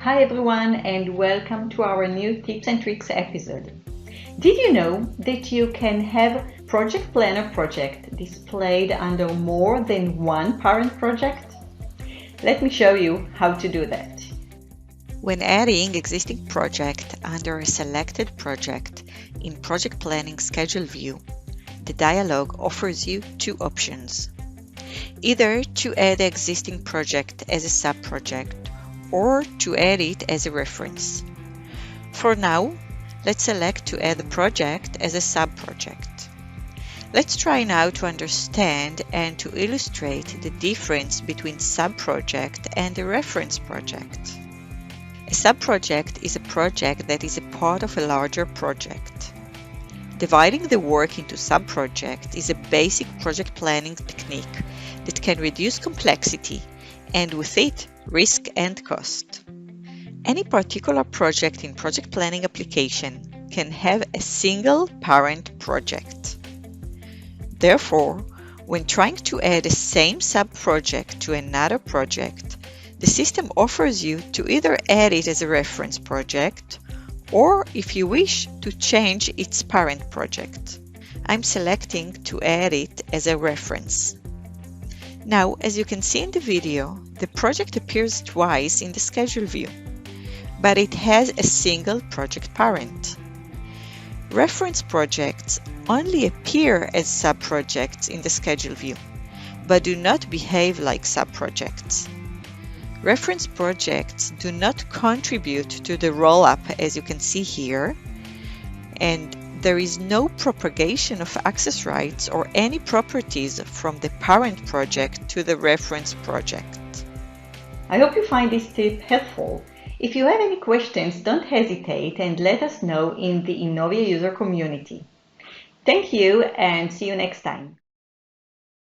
Hi everyone and welcome to our new tips and tricks episode. Did you know that you can have Project Planner project displayed under more than one parent project? Let me show you how to do that. When adding existing project under a selected project in Project Planning Schedule view, the dialog offers you two options. Either to add the existing project as a sub-project or to add it as a reference. For now, let's select to add the project as a sub-project. Let's try now to understand and to illustrate the difference between sub-project and a reference project. A sub-project is a project that is a part of a larger project. Dividing the work into sub-projects is a basic project planning technique that can reduce complexity and with it, risk and cost. Any particular project in project planning application can have a single parent project. Therefore, when trying to add the same sub-project to another project, the system offers you to either add it as a reference project or, if you wish, to change its parent project. I'm selecting to add it as a reference. Now, as you can see in the video, the project appears twice in the schedule view, but it has a single project parent. Reference projects only appear as sub-projects in the schedule view, but do not behave like sub-projects. Reference projects do not contribute to the roll-up as you can see here, and there is no propagation of access rights or any properties from the parent project to the reference project. I hope you find this tip helpful. If you have any questions, don't hesitate and let us know in the Innovia user community. Thank you and see you next time.